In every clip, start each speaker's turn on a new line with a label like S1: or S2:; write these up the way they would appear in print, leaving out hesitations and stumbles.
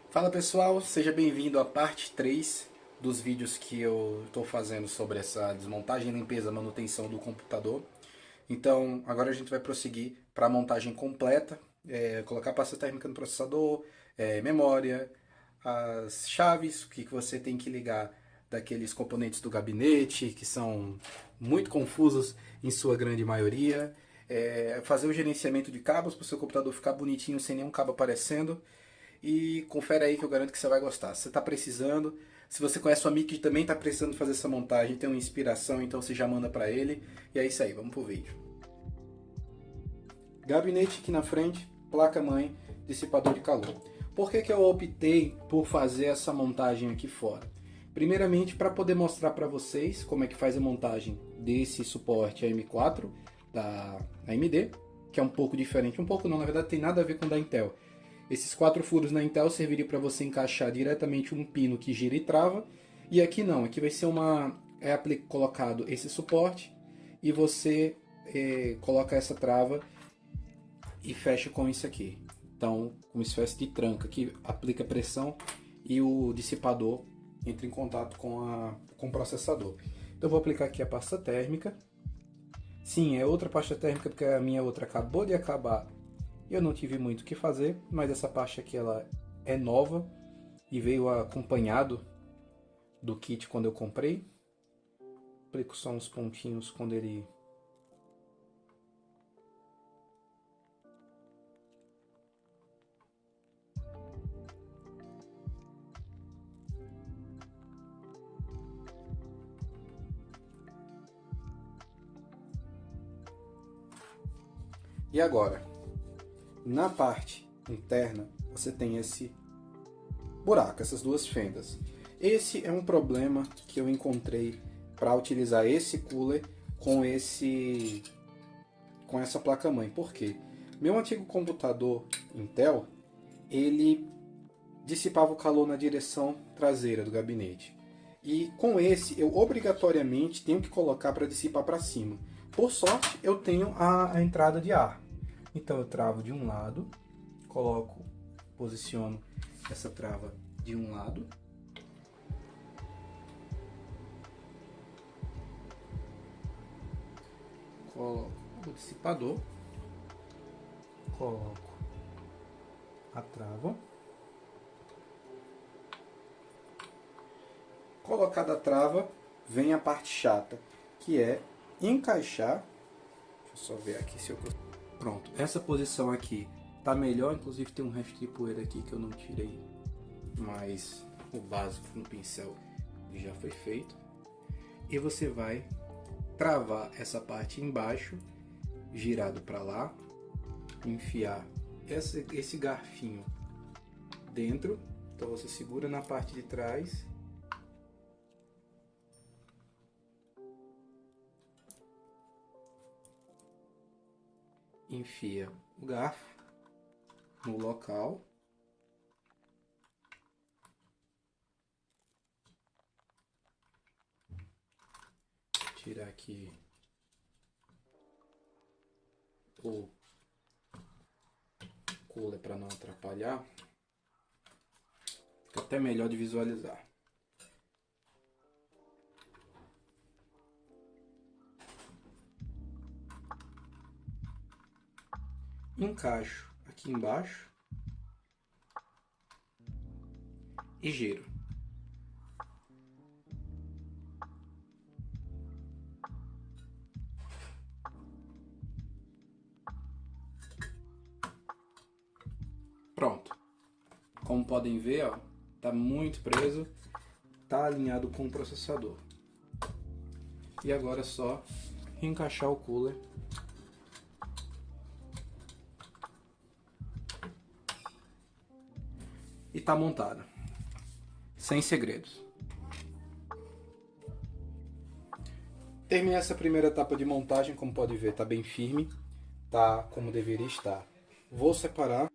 S1: Fala pessoal, seja bem-vindo à parte 3 dos vídeos que eu estou fazendo sobre essa desmontagem, limpeza, manutenção do computador. Então agora a gente vai prosseguir para a montagem completa, colocar pasta térmica no processador, memória, as chaves, o que você tem que ligar daqueles componentes do gabinete que são muito confusos em sua grande maioria, fazer o gerenciamento de cabos para o seu computador ficar bonitinho sem nenhum cabo aparecendo. E confere aí que eu garanto que você vai gostar. Se você está precisando, se você conhece um amigo que também está precisando fazer essa montagem, tem uma inspiração, então você já manda para ele. E é isso aí, vamos pro vídeo. Gabinete aqui na frente, placa-mãe, dissipador de calor. Por que eu optei por fazer essa montagem aqui fora? Primeiramente, para poder mostrar para vocês como é que faz a montagem desse suporte AM4 da AMD, que é um pouco diferente. Um pouco não, na verdade tem nada a ver com o da Intel. Esses 4 furos na Intel serviriam para você encaixar diretamente um pino que gira e trava. E aqui não, aqui vai ser colocado esse suporte e você coloca essa trava e fecha com isso aqui. Então, uma espécie de tranca que aplica pressão e o dissipador entra em contato com o processador. Então, eu vou aplicar aqui a pasta térmica. Sim, é outra pasta térmica porque a minha outra acabou de acabar. Eu não tive muito o que fazer, mas essa pasta aqui ela é nova e veio acompanhado do kit quando eu comprei. Aplico só uns pontinhos quando ele... E agora, na parte interna, você tem esse buraco, essas duas fendas. Esse é um problema que eu encontrei para utilizar esse cooler com essa placa-mãe. Por quê? Meu antigo computador Intel, ele dissipava o calor na direção traseira do gabinete. E com esse, eu obrigatoriamente tenho que colocar para dissipar para cima. Por sorte, eu tenho a entrada de ar. Então eu travo de um lado, posiciono essa trava de um lado. Coloco o dissipador, coloco a trava. Colocada a trava, vem a parte chata, que é encaixar. Deixa eu só ver aqui se eu... Pronto, essa posição aqui tá melhor, inclusive tem um resto de poeira aqui que eu não tirei, mas o básico no pincel já foi feito. E você vai travar essa parte embaixo, girado para lá, enfiar esse garfinho dentro, então você segura na parte de trás, enfia o garfo no local, tirar aqui o cooler para não atrapalhar, fica até melhor de visualizar. Encaixo aqui embaixo e giro. Pronto. Como podem ver, ó, tá muito preso, tá alinhado com o processador. E agora é só encaixar o cooler e tá montado, sem segredos. Terminei essa primeira etapa de montagem, como pode ver, tá bem firme, tá como deveria estar. Vou separar.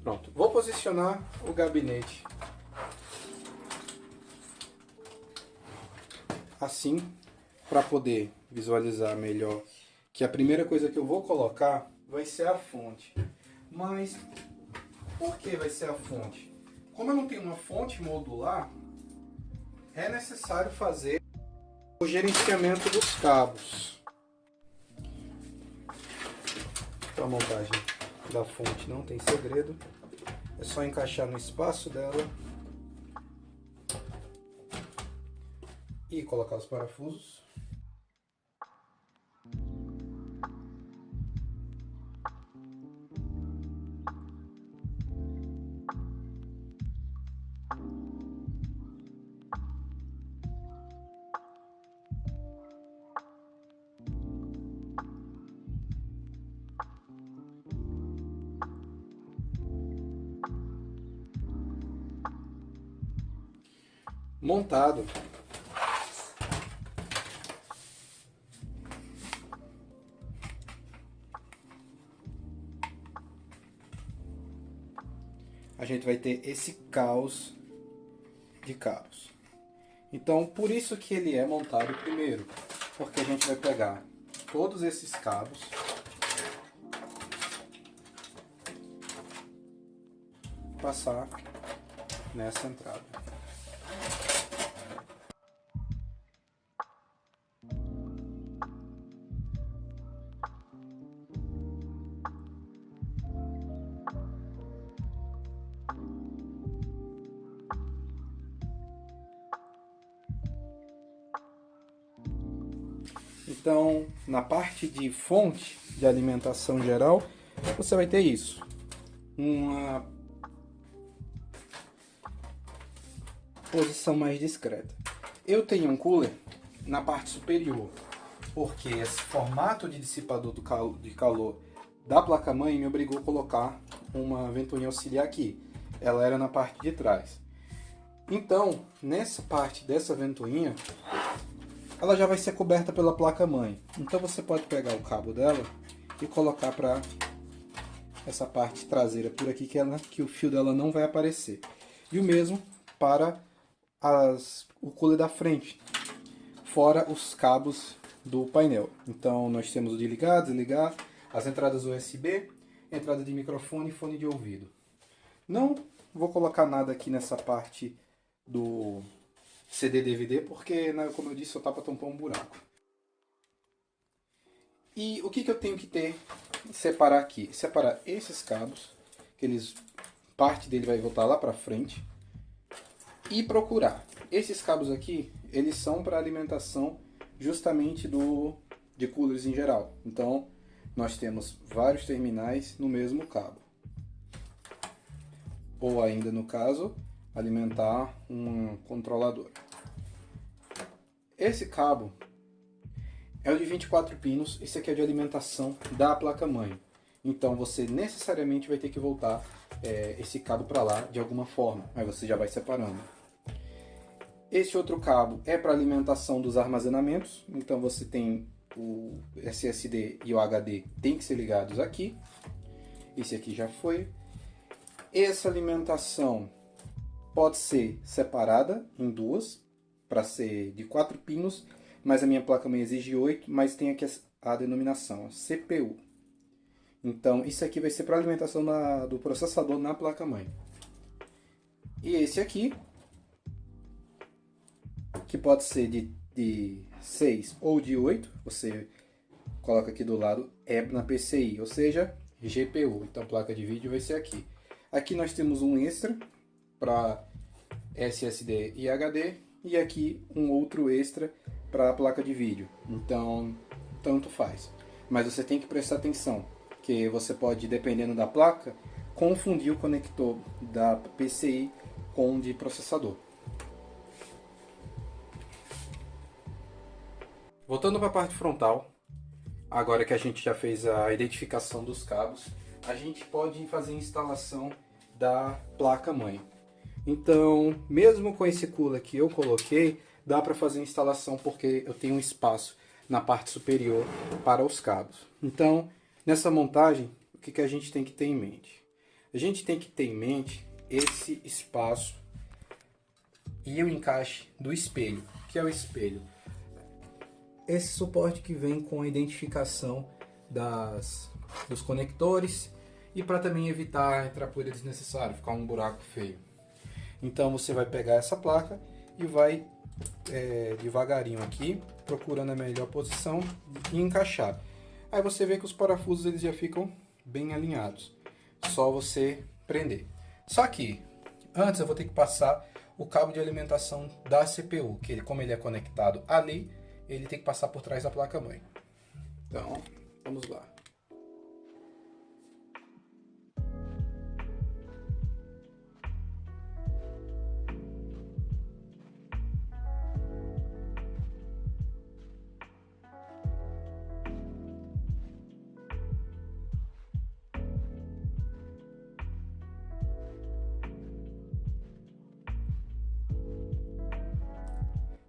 S1: Pronto, vou posicionar o gabinete assim, para poder visualizar melhor, que a primeira coisa que eu vou colocar vai ser a fonte. Mas por que vai ser a fonte? Como eu não tenho uma fonte modular, é necessário fazer o gerenciamento dos cabos. Então a montagem da fonte não tem segredo, é só encaixar no espaço dela e colocar os parafusos. Montado, a gente vai ter esse caos de cabos. Então, por isso que ele é montado primeiro, porque a gente vai pegar todos esses cabos, passar nessa entrada. Então, na parte de fonte de alimentação geral, você vai ter isso. Uma posição mais discreta. Eu tenho um cooler na parte superior, porque esse formato de dissipador de calor da placa-mãe me obrigou a colocar uma ventoinha auxiliar aqui. Ela era na parte de trás. Então, nessa parte dessa ventoinha, ela já vai ser coberta pela placa-mãe. Então você pode pegar o cabo dela e colocar para essa parte traseira por aqui, que o fio dela não vai aparecer. E o mesmo para o cooler da frente, fora os cabos do painel. Então nós temos o de ligar, desligar, as entradas USB, entrada de microfone e fone de ouvido. Não vou colocar nada aqui nessa parte do CD DVD, porque, como eu disse, só tá para tampar um buraco. E o que eu tenho que separar aqui? Separar esses cabos, parte dele vai voltar lá para frente, e procurar. Esses cabos aqui, eles são para alimentação justamente de coolers em geral. Então, nós temos vários terminais no mesmo cabo. Ou ainda, no caso, alimentar um controlador. Esse cabo é o de 24 pinos, esse aqui é de alimentação da placa-mãe. Então você necessariamente vai ter que voltar esse cabo para lá de alguma forma, aí você já vai separando. Esse outro cabo é para alimentação dos armazenamentos, então você tem o SSD e o HD tem que ser ligados aqui. Esse aqui já foi. Essa alimentação pode ser separada em duas, para ser de 4 pinos, mas a minha placa-mãe exige 8, mas tem aqui a denominação, CPU. Então, isso aqui vai ser para alimentação do processador na placa-mãe. E esse aqui, que pode ser de 6 ou de 8, você coloca aqui do lado, é na PCI, ou seja, GPU. Então, placa de vídeo vai ser aqui. Aqui nós temos um extra para SSD e HD, e aqui um outro extra para a placa de vídeo. Então, tanto faz. Mas você tem que prestar atenção, que você pode, dependendo da placa, confundir o conector da PCI com o de processador. Voltando para a parte frontal, agora que a gente já fez a identificação dos cabos, a gente pode fazer a instalação da placa-mãe. Então, mesmo com esse cooler que eu coloquei, dá para fazer a instalação porque eu tenho um espaço na parte superior para os cabos. Então, nessa montagem, o que a gente tem que ter em mente? A gente tem que ter em mente esse espaço e o encaixe do espelho. O que é o espelho? Esse suporte que vem com a identificação das os conectores e para também evitar entrar poeira desnecessária, ficar um buraco feio. Então você vai pegar essa placa e vai devagarinho aqui, procurando a melhor posição e encaixar. Aí você vê que os parafusos eles já ficam bem alinhados. Só você prender. Só que antes eu vou ter que passar o cabo de alimentação da CPU, que como ele é conectado ali, ele tem que passar por trás da placa-mãe. Então, vamos lá.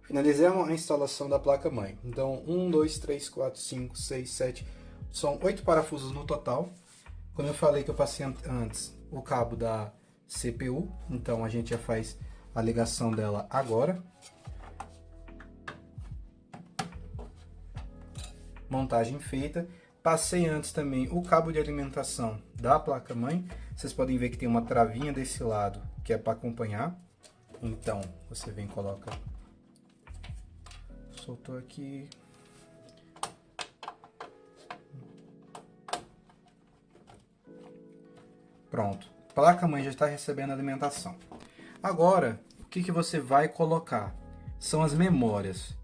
S1: Finalizei a instalação da placa-mãe. Então, 1, 2, 3, 4, 5, 6, 7... São 8 parafusos no total. Como eu falei que eu passei antes o cabo da CPU, então a gente já faz a ligação dela agora. Montagem feita. Passei antes também o cabo de alimentação da placa-mãe. Vocês podem ver que tem uma travinha desse lado, que é para acompanhar. Então, você vem e coloca... Soltou aqui. Pronto. A placa-mãe já está recebendo alimentação. Agora, o que você vai colocar? São as memórias.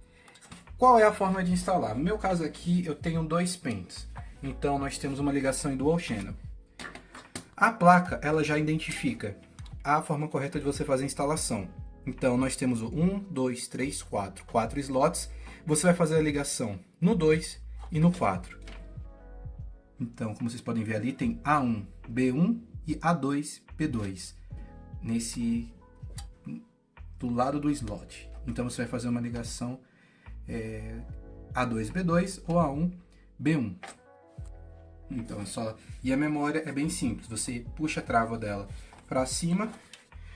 S1: Qual é a forma de instalar? No meu caso aqui, eu tenho 2 pentes. Então, nós temos uma ligação em dual channel. A placa, ela já identifica a forma correta de você fazer a instalação. Então, nós temos o 1, 2, 3, 4. 4 slots. Você vai fazer a ligação no 2 e no 4. Então, como vocês podem ver ali, tem A1, B1 e A2, B2. Do lado do slot. Então, você vai fazer uma ligação A2, B2 ou A1, B1. Então, é só... E a memória é bem simples. Você puxa a trava dela para cima.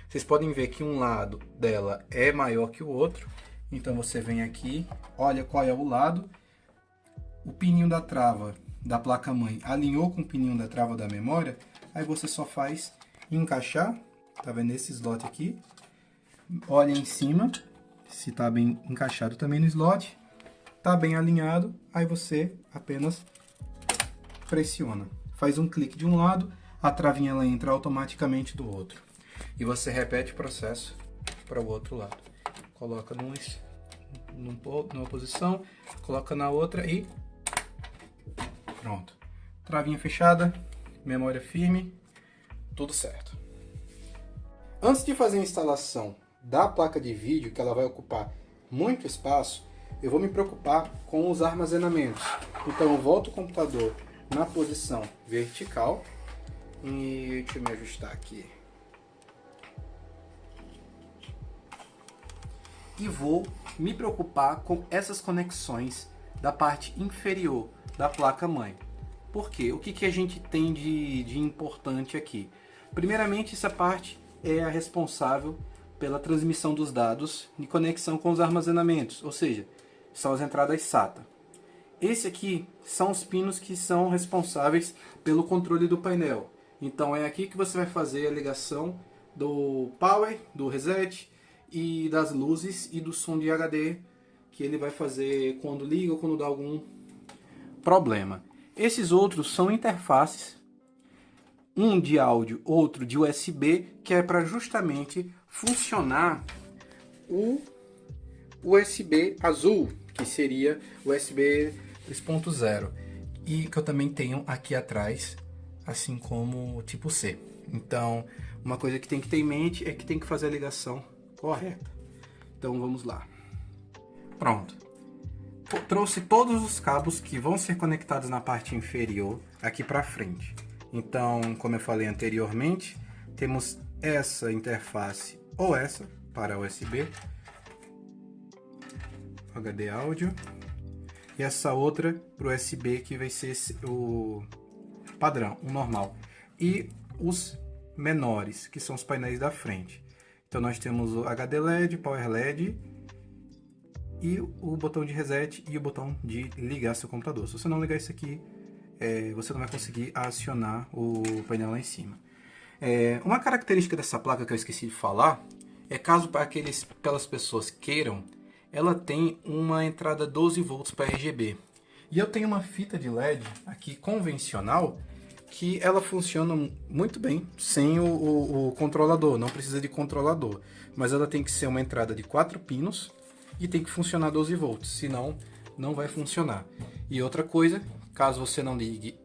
S1: Vocês podem ver que um lado dela é maior que o outro. Então você vem aqui, olha qual é o lado. O pininho da trava da placa-mãe alinhou com o pininho da trava da memória. Aí você só faz encaixar. Tá vendo esse slot aqui? Olha em cima, se tá bem encaixado também no slot. Tá bem alinhado. Aí você apenas pressiona. Faz um clique de um lado, a travinha ela entra automaticamente do outro. E você repete o processo para o outro lado. Coloca numa posição, coloca na outra e pronto. Travinha fechada, memória firme, tudo certo. Antes de fazer a instalação da placa de vídeo, que ela vai ocupar muito espaço, eu vou me preocupar com os armazenamentos. Então eu volto o computador na posição vertical e deixa eu me ajustar aqui. E vou me preocupar com essas conexões da parte inferior da placa-mãe. Por quê? O que a gente tem de importante aqui? Primeiramente, essa parte é a responsável pela transmissão dos dados em conexão com os armazenamentos, ou seja, são as entradas SATA. Esse aqui são os pinos que são responsáveis pelo controle do painel. Então é aqui que você vai fazer a ligação do power, do reset, e das luzes e do som de HD que ele vai fazer quando liga ou quando dá algum problema. Esses outros são interfaces, um de áudio, outro de USB, que é para justamente funcionar o USB azul, que seria o USB 3.0, e que eu também tenho aqui atrás, assim como o tipo C. Então, uma coisa que tem que ter em mente é que tem que fazer a ligação correta. Então vamos lá. Pronto. Trouxe todos os cabos que vão ser conectados na parte inferior aqui para frente. Então, como eu falei anteriormente, temos essa interface ou essa para USB, HD áudio, e essa outra para o USB que vai ser o padrão, o normal, e os menores, que são os painéis da frente. Então nós temos o HD LED, Power LED e o botão de reset e o botão de ligar seu computador. Se você não ligar isso aqui, você não vai conseguir acionar o painel lá em cima. Uma característica dessa placa que eu esqueci de falar é caso para aquelas pessoas queiram, ela tem uma entrada 12 volts para RGB. E eu tenho uma fita de LED aqui convencional que ela funciona muito bem sem o controlador, não precisa de controlador. Mas ela tem que ser uma entrada de 4 pinos e tem que funcionar 12 volts, senão não vai funcionar. E outra coisa, caso você não ligue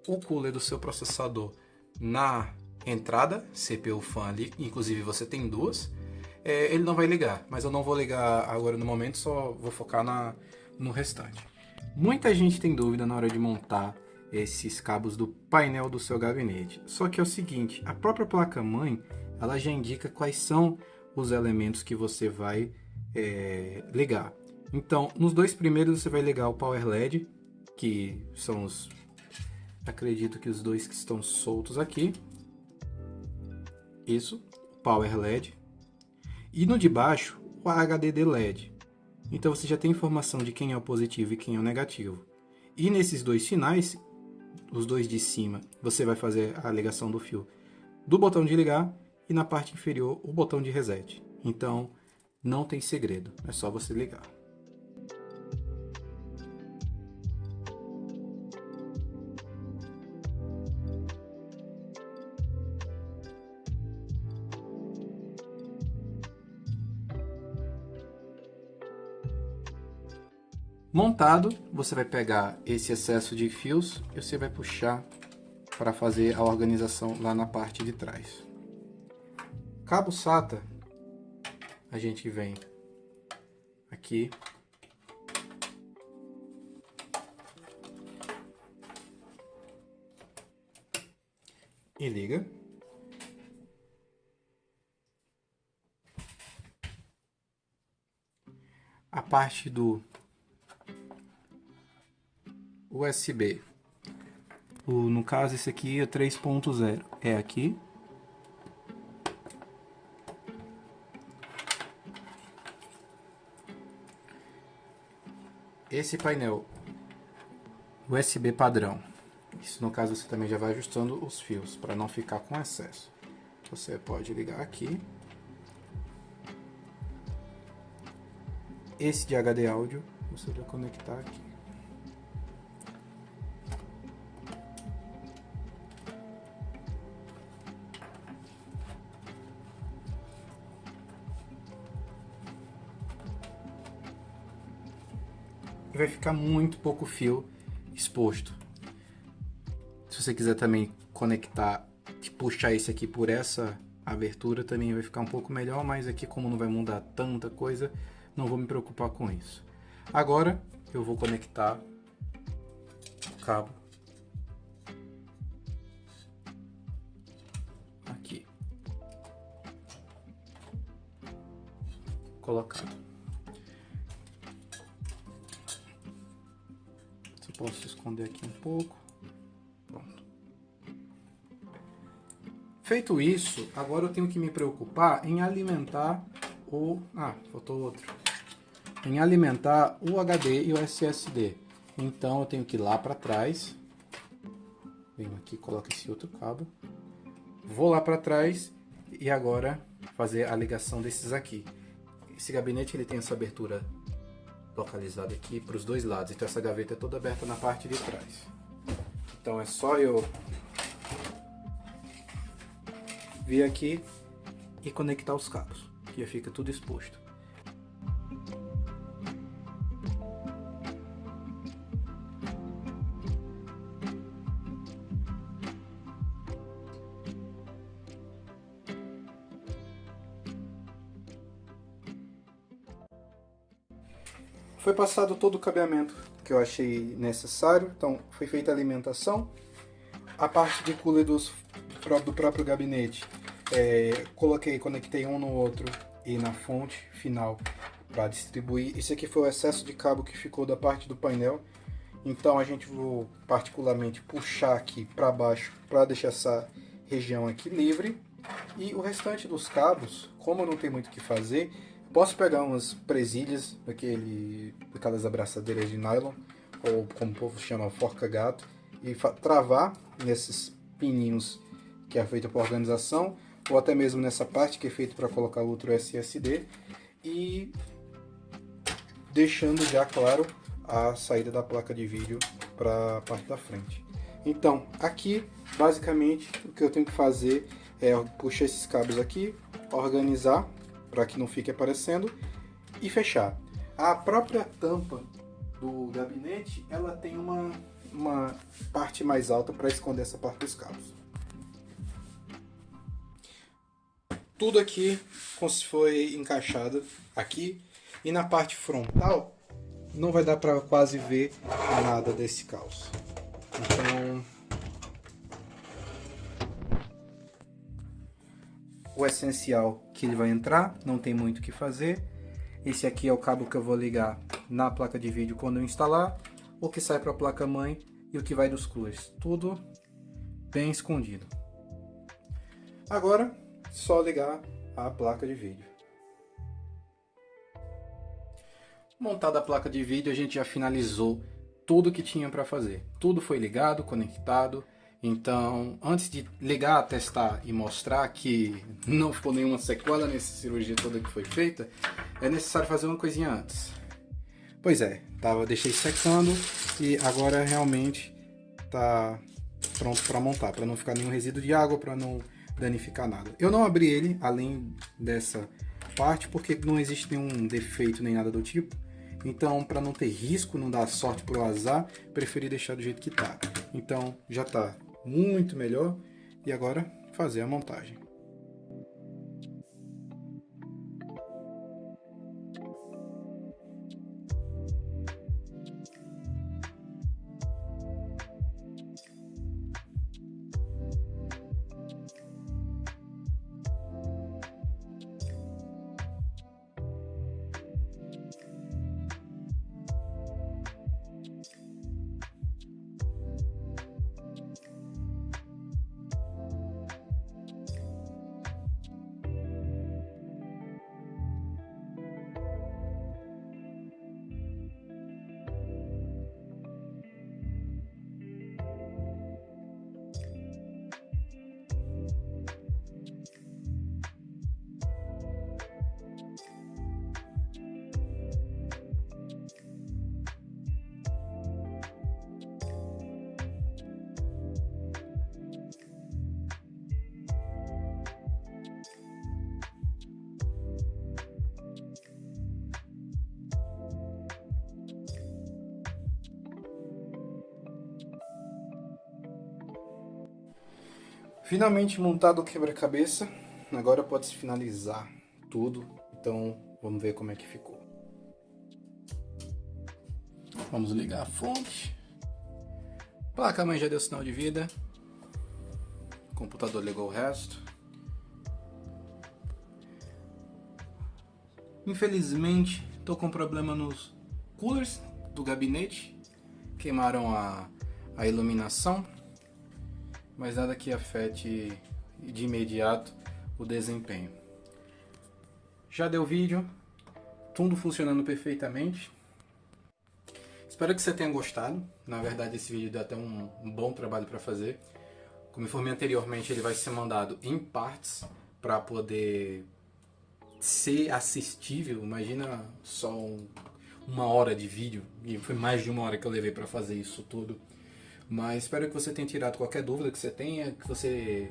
S1: o cooler do seu processador na entrada, CPU fan ali, inclusive você tem duas, ele não vai ligar, mas eu não vou ligar agora no momento, só vou focar no restante. Muita gente tem dúvida na hora de montar esses cabos do painel do seu gabinete, só que é o seguinte, a própria placa-mãe, ela já indica quais são os elementos que você vai ligar. Então, nos dois primeiros você vai ligar o Power LED, que são os, acredito que os dois que estão soltos aqui, isso, Power LED, e no de baixo, o HDD LED. Então você já tem informação de quem é o positivo e quem é o negativo. E nesses dois finais, os dois de cima, você vai fazer a ligação do fio do botão de ligar e na parte inferior o botão de reset. Então não tem segredo, é só você ligar. Montado, você vai pegar esse excesso de fios e você vai puxar para fazer a organização lá na parte de trás. Cabo SATA, a gente vem aqui e liga. A parte do USB, no caso esse aqui é 3.0, é aqui. Esse painel USB padrão, isso no caso você também já vai ajustando os fios para não ficar com excesso. Você pode ligar aqui. Esse de HD áudio você vai conectar aqui. E vai ficar muito pouco fio exposto. Se você quiser também conectar, puxar esse aqui por essa abertura, também vai ficar um pouco melhor, mas aqui como não vai mudar tanta coisa, não vou me preocupar com isso. Agora eu vou conectar o cabo aqui, colocado. Posso esconder aqui um pouco. Pronto. Feito isso, agora eu tenho que me preocupar em alimentar o... faltou outro. Em alimentar o HD e o SSD. Então eu tenho que ir lá para trás. Venho aqui, coloco esse outro cabo. Vou lá para trás e agora fazer a ligação desses aqui. Esse gabinete ele tem essa abertura localizado aqui para os dois lados, então essa gaveta é toda aberta na parte de trás. Então é só eu vir aqui e conectar os cabos, que já fica tudo exposto. Foi passado todo o cabeamento que eu achei necessário, então foi feita a alimentação. A parte de cooler do próprio gabinete, conectei um no outro e na fonte final para distribuir. Esse aqui foi o excesso de cabo que ficou da parte do painel, então a gente vou particularmente puxar aqui para baixo para deixar essa região aqui livre. E o restante dos cabos, como não tem muito o que fazer, posso pegar umas presilhas, aquelas abraçadeiras de nylon, ou como o povo chama, forca-gato, e travar nesses pininhos que é feito para organização, ou até mesmo nessa parte que é feito para colocar outro SSD, e deixando já claro a saída da placa de vídeo para a parte da frente. Então aqui basicamente o que eu tenho que fazer é puxar esses cabos aqui, organizar para que não fique aparecendo e fechar. A própria tampa do gabinete, ela tem uma parte mais alta para esconder essa parte dos cabos. Tudo aqui foi encaixado aqui, e na parte frontal não vai dar para quase ver nada desse caos. Então o essencial que ele vai entrar, não tem muito o que fazer. Esse aqui é o cabo que eu vou ligar na placa de vídeo quando eu instalar, o que sai para a placa mãe e o que vai dos coolers, tudo bem escondido. Agora só ligar a placa de vídeo. Montada a placa de vídeo, a gente já finalizou tudo que tinha para fazer. Tudo foi ligado, conectado. Então, antes de ligar, testar e mostrar que não ficou nenhuma sequela nessa cirurgia toda que foi feita, é necessário fazer uma coisinha antes. Pois é, deixei secando e agora realmente tá pronto para montar, para não ficar nenhum resíduo de água, para não danificar nada. Eu não abri ele, além dessa parte, porque não existe nenhum defeito nem nada do tipo. Então, para não ter risco, não dar sorte pro azar, preferi deixar do jeito que tá. Então, já tá muito melhor. E agora, fazer a montagem. Finalmente montado o quebra-cabeça, agora pode-se finalizar tudo, então vamos ver como é que ficou. Vamos ligar a fonte. Placa-mãe já deu sinal de vida. O computador ligou o resto. Infelizmente, estou com problema nos coolers do gabinete. Queimaram a iluminação. Mas nada que afete de imediato o desempenho. Já deu vídeo, tudo funcionando perfeitamente. Espero que você tenha gostado. Na verdade, esse vídeo dá até um bom trabalho para fazer. Como informei anteriormente, ele vai ser mandado em partes para poder ser assistível. Imagina só uma hora de vídeo, e foi mais de uma hora que eu levei para fazer isso tudo. Mas espero que você tenha tirado qualquer dúvida que você tenha, que você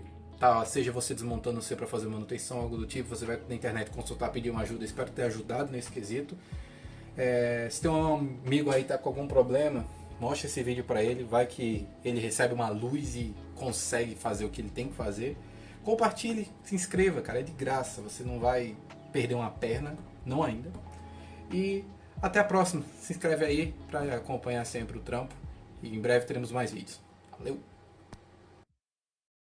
S1: seja você desmontando o seu para fazer manutenção, algo do tipo, você vai na internet consultar, pedir uma ajuda. Espero ter ajudado nesse quesito. Se tem um amigo aí que tá com algum problema, mostre esse vídeo para ele, vai que ele recebe uma luz e consegue fazer o que ele tem que fazer. Compartilhe, se inscreva, cara, é de graça, você não vai perder uma perna, não ainda. E até a próxima, se inscreve aí para acompanhar sempre o trampo. E em breve teremos mais vídeos. Valeu!